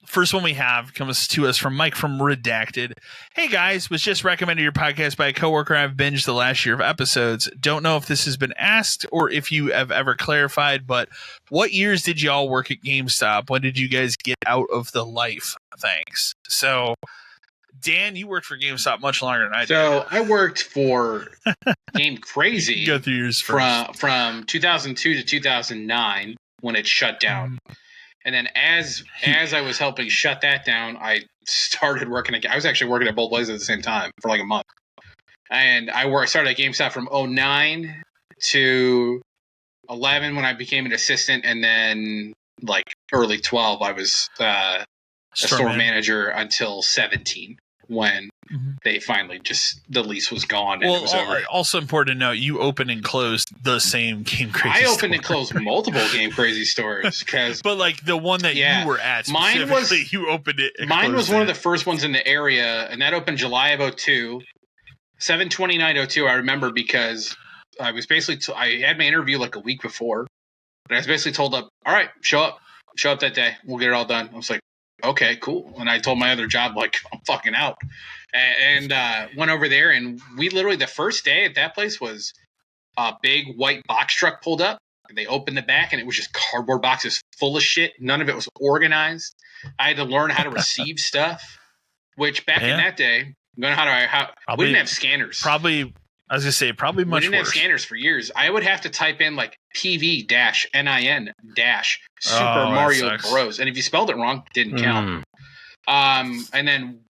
First one we have comes to us from Mike from Redacted. Hey guys, was just recommended your podcast by a coworker. I've binged the last year of episodes. Don't know if this has been asked or if you have ever clarified, but what years did y'all work at GameStop? When did you guys get out of the life? Thanks. So, Dan, you worked for GameStop much longer than I did. So I worked for Game Crazy Go through yours first. from 2002 to 2009 when it shut down. And then as I was helping shut that down, I started working I was actually working at both places at the same time for like a month. And I started at GameStop from 2009 to 2011 when I became an assistant, and then like early 2012 I was a store manager until 2017 when they finally the lease was gone and it was over. Also important to note, you opened and closed the same Game Crazy I opened and closed multiple Game Crazy stores. But like the one that you were at specifically, you opened it and mine was one of the first ones in the area, and that opened July of 2002. 7/29/02 I remember because I was basically I had my interview like a week before, and I was basically told all right, show up that day, we'll get it all done. I was like, okay, cool. And I told my other job, like, I'm fucking out. And went over there, and we literally, the first day at that place was a big white box truck pulled up. And they opened the back, and it was just cardboard boxes full of shit. None of it was organized. I had to learn how to receive stuff, which back in that day, we didn't have scanners. I was going to say, probably much worse. We didn't have scanners for years. I would have to type in like PV-NIN- Super Mario Bros. And if you spelled it wrong, it didn't count. And then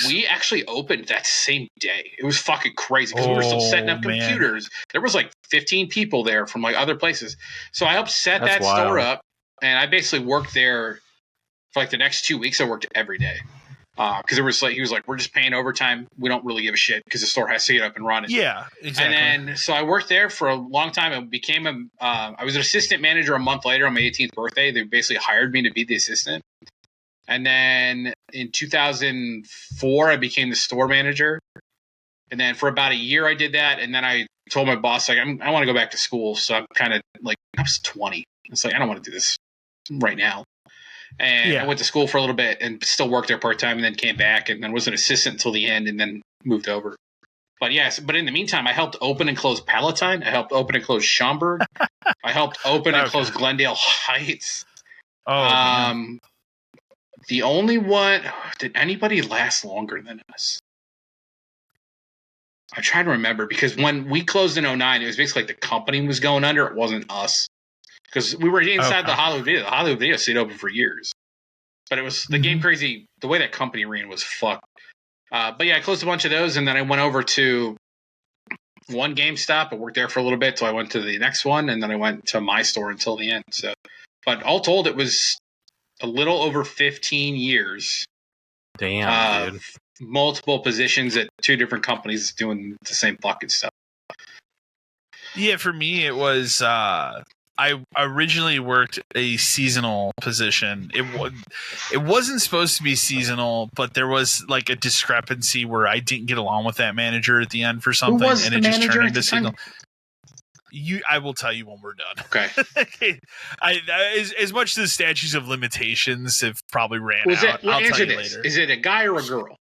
we actually opened that same day. It was fucking crazy because we were still setting up computers. There was like 15 people there from like other places. So I helped set that store up, and I basically worked there for like the next 2 weeks. I worked every day. Because it was like he was like, we're just paying overtime. We don't really give a shit because the store has to get up and run it. Yeah, exactly. And then so I worked there for a long time and became I was an assistant manager a month later on my 18th birthday. They basically hired me to be the assistant. And then in 2004, I became the store manager. And then for about a year, I did that. And then I told my boss, like, I want to go back to school. So I'm kind of like, I was 20. It's like, I don't want to do this right now. And I went to school for a little bit and still worked there part-time, and then came back and then was an assistant until the end and then moved over. But but in the meantime, I helped open and close Palatine. I helped open and close Schaumburg. I helped open and close Glendale Heights. The only one, did anybody last longer than us? I try to remember, because when we closed in 2009, it was basically like the company was going under. It wasn't us. Because we were inside the Hollywood Video. The Hollywood Video stayed open for years. But it was the Game Crazy, the way that company ran was fucked. But yeah, I closed a bunch of those, and then I went over to one GameStop. I worked there for a little bit, so I went to the next one, and then I went to my store until the end. So, but all told, it was a little over 15 years. Damn, dude. Multiple positions at two different companies doing the same fucking stuff. Yeah, for me, it was... I originally worked a seasonal position. It wasn't supposed to be seasonal, but there was like a discrepancy where I didn't get along with that manager at the end for something, and it just turned into seasonal. I will tell you when we're done. Okay. As much as the statutes of limitations have probably ran out. I'll tell you later. Is it a guy or a girl?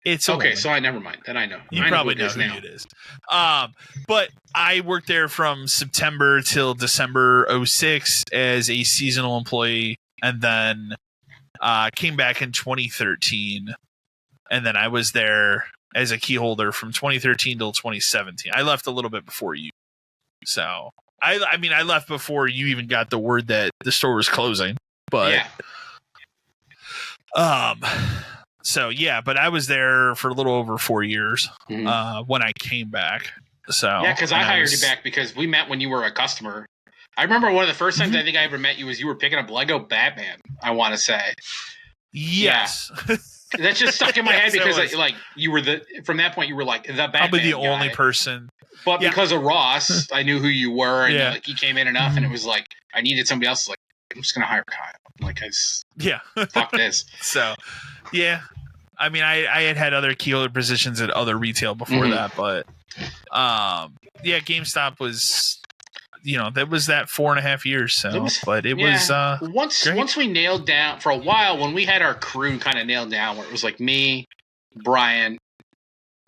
It's okay, woman. So I never mind. Then I know. You probably know who it is. But I worked there from September till December 2006 as a seasonal employee, and then came back in 2013, and then I was there as a key holder from 2013 till 2017. I left a little bit before you, so I mean I left before you even got the word that the store was closing. But So yeah, but I was there for a little over 4 years when I came back. So yeah, because I hired you back because we met when you were a customer. I remember one of the first times I think I ever met you was you were picking up Lego Batman. I want to say, yes, that just stuck in my head because like you were from that point you were like the Batman probably the guy. only person. But because of Ross, I knew who you were, and like, he came in enough, and it was like I needed somebody else. Like I'm just gonna hire Kyle. Like fuck this. So yeah. I mean, I had other key holder positions at other retail before that, but yeah, GameStop was that was that 4.5 years. So, once we nailed down for a while when we had our crew kind of nailed down, where it was like me, Brian,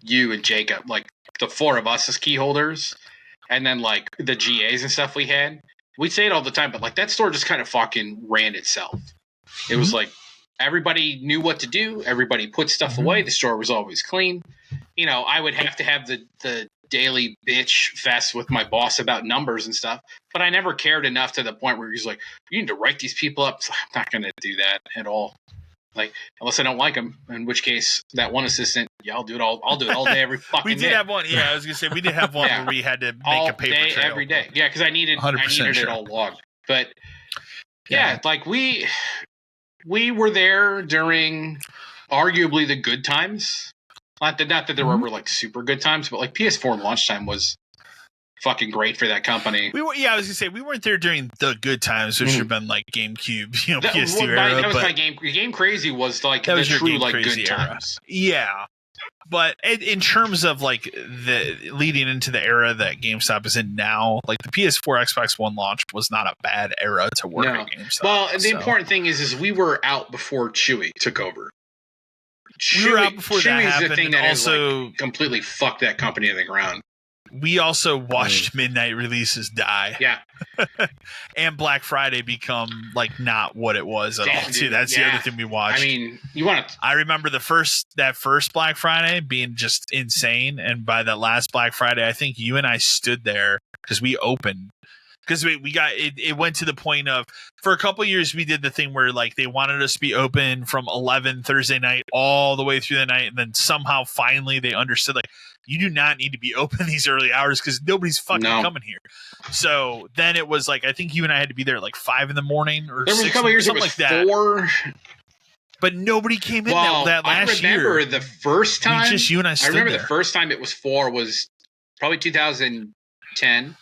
you, and Jacob, like the four of us as key holders, and then like the GAs and stuff we had. We'd say it all the time, but like that store just kind of fucking ran itself. It was like everybody knew what to do. Everybody put stuff away. The store was always clean. I would have to have the daily bitch fest with my boss about numbers and stuff, but I never cared enough to the point where he's like, you need to write these people up. So I'm not going to do that at all. Like, unless I don't like them, in which case that one assistant, I'll do it all day, every fucking day. We did have one. Yeah, I was going to say, we did have one where we had to make all a paper day, trail. every day. Yeah, because I needed it all logged. But like we were there during arguably the good times. Not that there were ever like super good times, but like PS4 launch time was fucking great for that company. I was gonna say we weren't there during the good times, which should have been like GameCube, PS2 era. That was my Game Crazy was like the true like good era. Times. Yeah, but in terms of like the leading into the era that GameStop is in now, like the PS4 Xbox One launch was not a bad era to work at GameStop. Well, the important thing is we were out before Chewy took over. We were out before that happened. The thing that also like completely fucked that company to the ground. We also watched midnight releases die. Yeah. And Black Friday become like not what it was at all, too. That's the other thing we watched. I mean, I remember that first Black Friday being just insane, and by that last Black Friday, I think you and I stood there because we opened. Because we got it went to the point of, for a couple of years, we did the thing where like they wanted us to be open from 11 Thursday night all the way through the night. And then somehow finally they understood, like, you do not need to be open these early hours because nobody's fucking coming here. So then it was like, I think you and I had to be there at like 5 a.m. or there was 6, a couple of years something like that. 4. But nobody came in that last year. I remember the first time. Just you and I stood there. The first time it was 4 was probably 2010.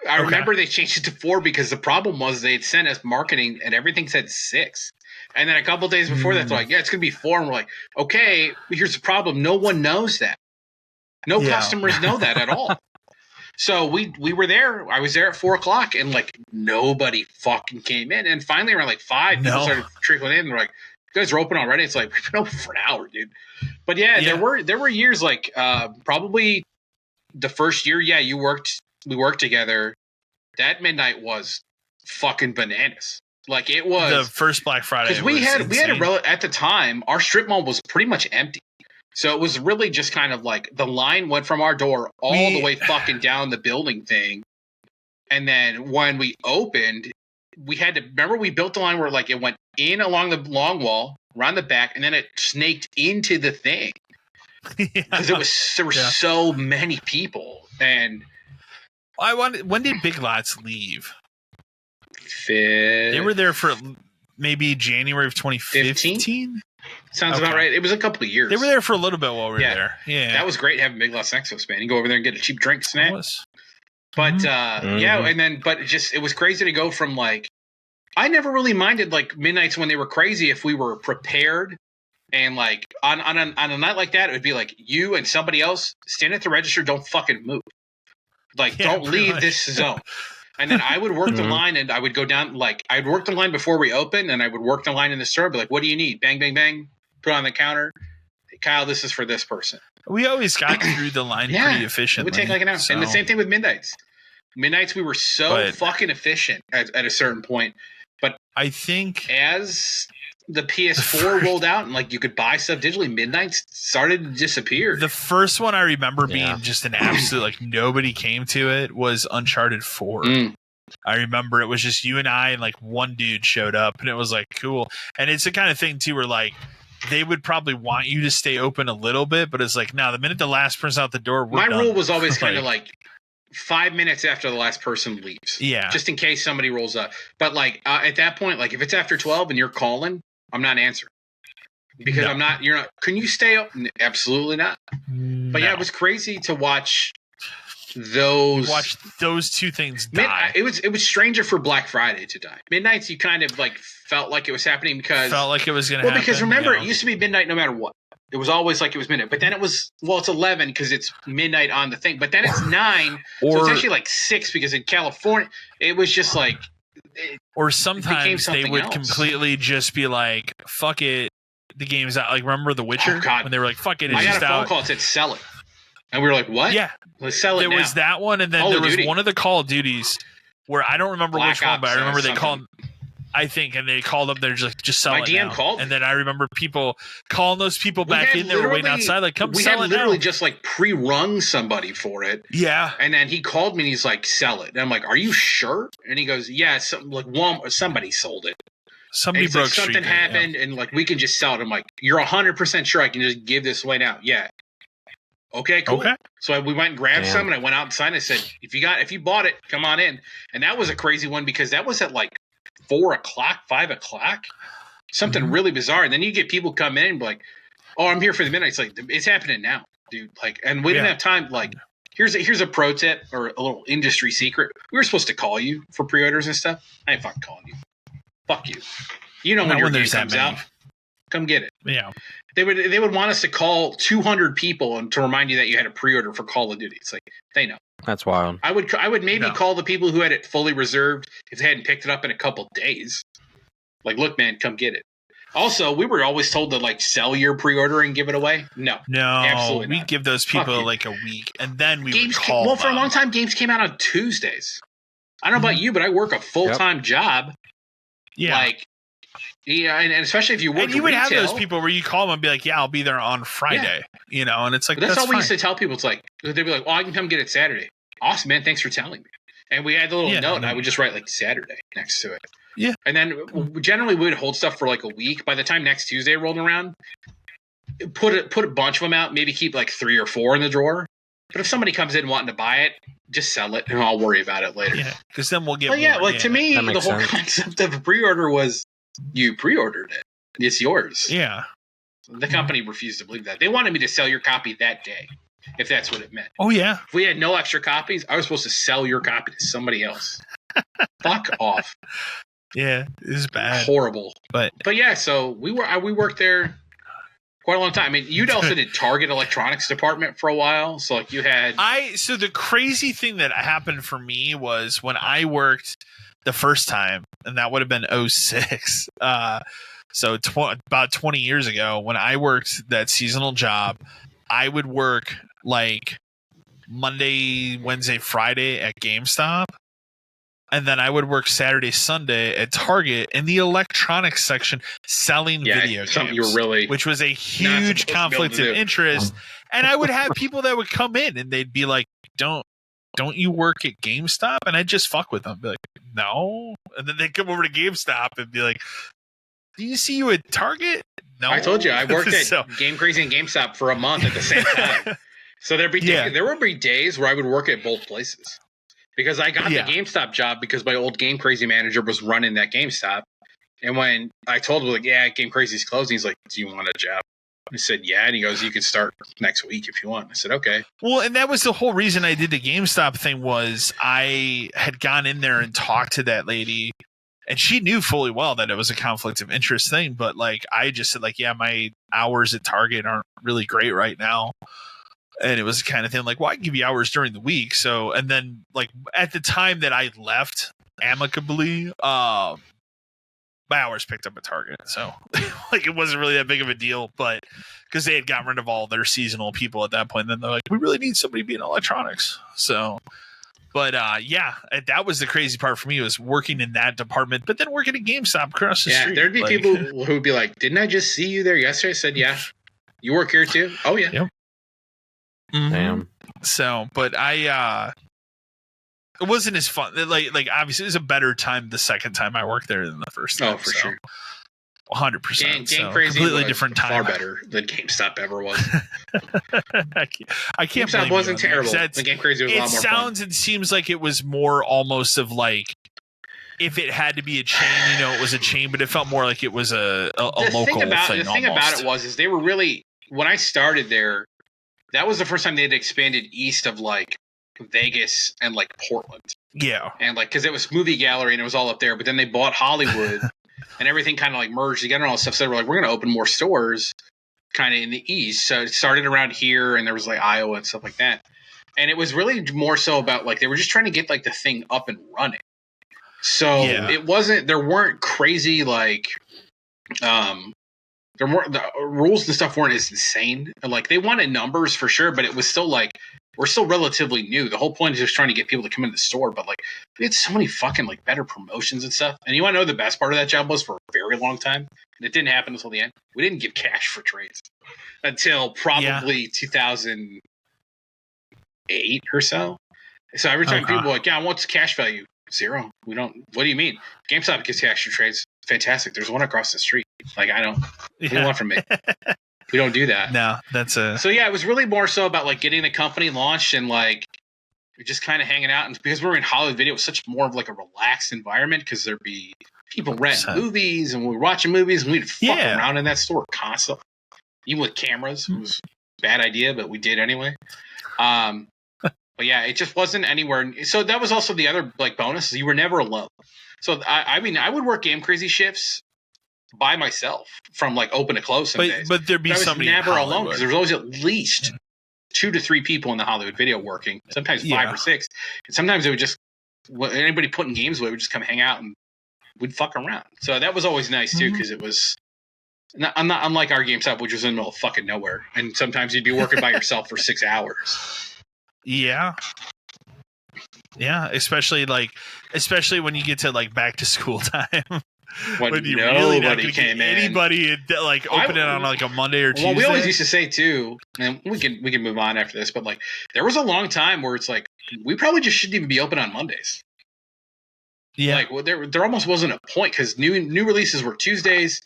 I remember they changed it to 4 because the problem was they had sent us marketing and everything said 6. And then a couple of days before that, they're like, it's going to be 4. And we're like, okay, here's the problem. No one knows that. No customers know that at all. So we were there. I was there at 4:00 and like nobody fucking came in. And finally around like 5, people started trickling in. And they're like, you guys are open already? It's like, we've been open for an hour, dude. But there were years like probably the first year, we worked together. That midnight was fucking bananas. Like it was the first Black Friday. Because we had at the time our strip mall was pretty much empty, so it was really just kind of like the line went from our door all the way fucking down the building thing, and then when we opened, we had to remember we built the line where like it went in along the long wall, around the back, and then it snaked into the thing because there were so many people and. When did Big Lots leave? They were there for maybe January of 2015. Sounds about right. It was a couple of years. They were there for a little bit while we were there. Yeah, that was great having Big Lots next to us, man. You go over there and get a cheap drink, snack. But and then it was crazy to go from like I never really minded like midnights when they were crazy if we were prepared. And like on a night like that, it would be like you and somebody else stand at the register, don't fucking move. Like, don't leave this zone. And then I would work the line and I would go down, like, I'd work the line before we open and I would work the line in the store. Be like, what do you need? Bang, bang, bang. Put it on the counter. Hey, Kyle, this is for this person. We always got through the line pretty efficiently. It would take like an hour. So. And the same thing with midnights. Midnights, we were so fucking efficient at a certain point. But I think as the PS4 rolled out and like you could buy stuff digitally, midnights started to disappear. The first one I remember being just an absolute like nobody came to it was Uncharted 4. I remember it was just you and I and like one dude showed up and it was like cool. And it's the kind of thing too where like they would probably want you to stay open a little bit, but it's like the minute the last person's out the door, we're done. Rule was always kind of like 5 minutes after the last person leaves. Yeah. Just in case somebody rolls up. But like at that point, like if it's after 12 and you're calling, I'm not answering because you're not, can you stay up? Absolutely not. But it was crazy to watch those two things die. It was stranger for Black Friday to die. Midnights, you kind of like felt like it was happening because felt like it was going to happen. Because remember, it used to be midnight no matter what. It was always like it was midnight, but then it's 11 because it's midnight on the thing, but then it's 9, so it's actually like 6 because in California it was just like. Or sometimes they would else. Completely just be like, "Fuck it, the game's out." Like remember The Witcher when they were like, "Fuck it, it's just out." I got a phone call that said sell it, and we were like, "What?" Yeah, let's sell it. There was that one, and then there was one of the Call of Duties where I don't remember which one, but I remember they called. I think, and they called up there just sell it now. Called, and then I remember people calling those people back in. They were waiting outside, like, "Come sell it now." We had literally just like pre-rung somebody for it. Yeah, and then he called me and he's like, "Sell it." And I'm like, "Are you sure?" And he goes, "Yeah." Somebody sold it. Somebody broke like something happened, and like we can just sell it. I'm like, "You're 100% sure I can just give this away now?" Yeah. Okay, cool. Okay. So we went and grabbed some, and I went out and signed. I said, "If you bought it, come on in." And that was a crazy one because that was at like 4 o'clock, 5 o'clock, something really bizarre. And then you get people come in and be like, "Oh, I'm here for the midnight." It's like, it's happening now, dude. Like, and we didn't have time. Like, here's a pro tip or a little industry secret. We were supposed to call you for pre-orders and stuff. I ain't fucking calling you. Fuck you. You know when your game comes out. Come get it. Yeah. They would want us to call 200 people and to remind you that you had a pre-order for Call of Duty. It's like, they know. That's wild. I would maybe call the people who had it fully reserved if they hadn't picked it up in a couple days. Like, look, man, come get it. Also, we were always told to like sell your pre-order and give it away. No, absolutely not. We give those people like a week, and then we would call. Well, for a long time, games came out on Tuesdays. I don't know about you, but I work a full-time job. Yeah, like. Yeah, and especially if you work. And you would have those people where you call them and be like, "Yeah, I'll be there on Friday," you know, and it's like that's all we used to tell people. It's like they'd be like, "Oh, I can come get it Saturday." Awesome, man! Thanks for telling me. And we had the little note, and I would just write like Saturday next to it. Yeah, and then generally we would hold stuff for like a week. By the time next Tuesday rolled around, put a bunch of them out. Maybe keep like 3 or 4 in the drawer. But if somebody comes in wanting to buy it, just sell it, and I'll worry about it later. Yeah, because then we'll get. Well, more. To me, the whole concept of a pre-order was. You pre-ordered it. It's yours. Yeah. The company refused to believe that. They wanted me to sell your copy that day, if that's what it meant. Oh, yeah. If we had no extra copies, I was supposed to sell your copy to somebody else. Fuck off. Yeah, it's bad. Horrible. But yeah, so we worked there quite a long time. I mean, you'd also did Target Electronics Department for a while. So like you had... So the crazy thing that happened for me was when I worked... the first time, and that would have been 06. So about 20 years ago, when I worked that seasonal job, I would work like Monday, Wednesday, Friday at GameStop, and then I would work Saturday, Sunday at Target in the electronics section selling video games, which was a huge conflict of interest. And I would have people that would come in and they'd be like, don't you work at GameStop? And I'd just fuck with them. Be like, no. And then they'd come over to GameStop and be like, do you see you at Target? No. I told you, I worked at Game Crazy and GameStop for a month at the same time. So there would be days where I would work at both places. Because I got the GameStop job because my old Game Crazy manager was running that GameStop. And when I told him, like, yeah, Game Crazy's closing, he's like, do you want a job? I said, yeah. And he goes, you can start next week if you want. I said, okay. Well, and that was the whole reason I did the GameStop thing was I had gone in there and talked to that lady, and she knew fully well that it was a conflict of interest thing. But like, I just said like, yeah, my hours at Target aren't really great right now. And it was the kind of thing like, well, I can give you hours during the week. So, and then like at the time that I left amicably, my hours picked up at Target, so like it wasn't really that big of a deal, but because they had gotten rid of all their seasonal people at that point, then they're like, we really need somebody to be in electronics. So, but that was the crazy part for me was working in that department, but then working at GameStop across the street. There'd be people who'd be like, didn't I just see you there yesterday? I said, yeah. You work here too? Oh yeah. Yep. Mm-hmm. Damn. So, but it wasn't as fun. Like obviously, it was a better time the second time I worked there than the first time. Oh, for sure. 100%. Game Crazy completely different time. Far better than GameStop ever was. I can't. GameStop wasn't terrible. The Game Crazy was a lot more fun. It seems like it was more almost of like if it had to be a chain, it was a chain, but it felt more like it was a local thing. The thing about it was they were really when I started there. That was the first time they had expanded east of like Vegas and like Portland. Yeah. And like, cause it was Movie Gallery and it was all up there, but then they bought Hollywood and everything kind of like merged together and all that stuff. So they were like, we're going to open more stores kind of in the East. So it started around here, and there was like Iowa and stuff like that. And it was really more so about like they were just trying to get like the thing up and running. So it wasn't, there weren't crazy like, there weren't, the rules and stuff weren't as insane. Like they wanted numbers for sure, but it was still like, we're still relatively new. The whole point is just trying to get people to come into the store. But like, we had so many fucking like better promotions and stuff. And you want to know the best part of that job was for a very long time, and it didn't happen until the end. We didn't give cash for trades until probably 2008 or so. So every time people were like, yeah, what's cash value? 0. We don't. What do you mean? GameStop gets cash for trades. Fantastic. There's one across the street. Like I don't. What do you want from me? We don't do that. No, that's a. So yeah, it was really more so about like getting the company launched and like just kind of hanging out. And because we were in Hollywood Video, it was such more of like a relaxed environment because there'd be people renting movies and we were watching movies and we'd fuck around in that store constantly, even with cameras. It was a bad idea, but we did anyway. But yeah, it just wasn't anywhere. So that was also the other like bonus. You were never alone. So I mean, I would work Game Crazy shifts by myself from like open to close some days. But there'd be somebody never alone because there was always at least 2 to 3 people in the Hollywood Video working. Sometimes 5 or 6. And sometimes it would just anybody putting games away would just come hang out and we'd fuck around. So that was always nice too because it was. Not unlike our GameStop, which was in the middle of fucking nowhere, and sometimes you'd be working by yourself for 6 hours. Yeah, especially when you get to like back to school time, when you really not going to get anybody like open it on like a Monday or Tuesday. Well, we always used to say too, and we can move on after this, but like there was a long time where it's like we probably just shouldn't even be open on Mondays. Yeah, like well, there almost wasn't a point because new releases were Tuesdays.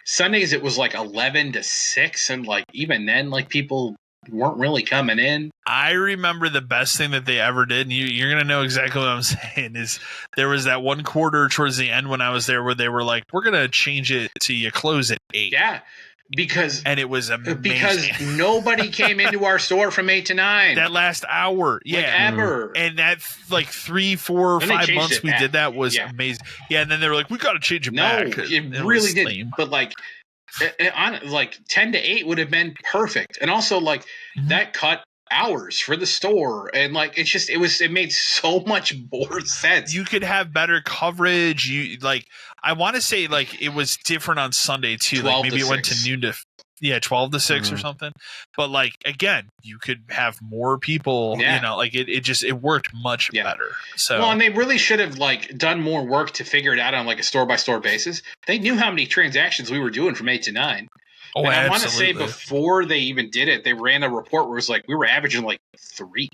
Sundays it was like 11 to 6, and like even then, like people weren't really coming in. I remember the best thing that they ever did, and you're gonna know exactly what I'm saying, is there was that one quarter towards the end when I was there where they were like, we're gonna change it to you close at 8. Yeah. And it was amazing. Because nobody came into our store from 8 to 9. That last hour. Yeah. Like ever. And that like 3, 4, 5 months we did that was amazing. Yeah, and then they were like, we gotta change it back. It really did. Lame. But like on like 10 to 8 would have been perfect. And also like that cut hours for the store, and like it made so much more sense. You could have better coverage. You like I want to say like it was different on Sunday too. Like maybe it went to noon to 12 to 6 or something. But like again, you could have more people. You know, like it worked much better. So and they really should have like done more work to figure it out on like a store by store basis. They knew how many transactions we were doing from 8 to 9. Oh, and I want to say before they even did it, they ran a report where it was like we were averaging like 3.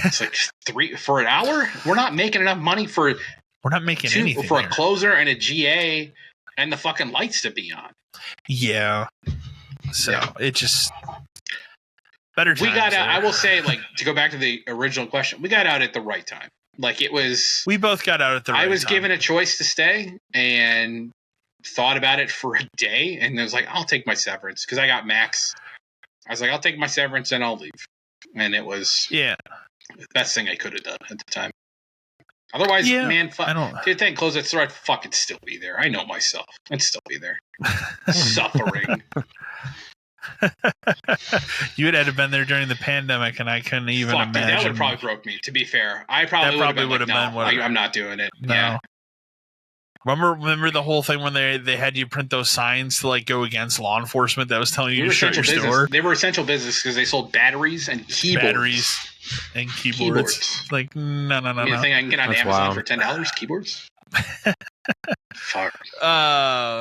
It's like 3 for an hour. We're not making enough money for. We're not making anything for a closer and a GA and the fucking lights to be on. Yeah. So it just better. We got out. I will say, like to go back to the original question, we got out at the right time. Like it was. We both got out at the right time. I was given a choice to stay and thought about it for a day, and I was like, I'll take my severance because I got max. I was like, I'll take my severance and I'll leave. And it was the best thing I could have done at the time. Otherwise, man, dude, thank close that store, I'd fucking still be there. I know myself. I'd still be there. Suffering. You had to been there during the pandemic, and I couldn't even imagine. Dude, that would have probably broke me, to be fair. I probably would have been like, I'm not doing it. No. Yeah. Remember the whole thing when they had you print those signs to like go against law enforcement that was telling you to shut your store? They were essential business because they sold batteries and keyboards. Keyboards. Like no. You think I can get on Amazon for $10 keyboards? Fuck.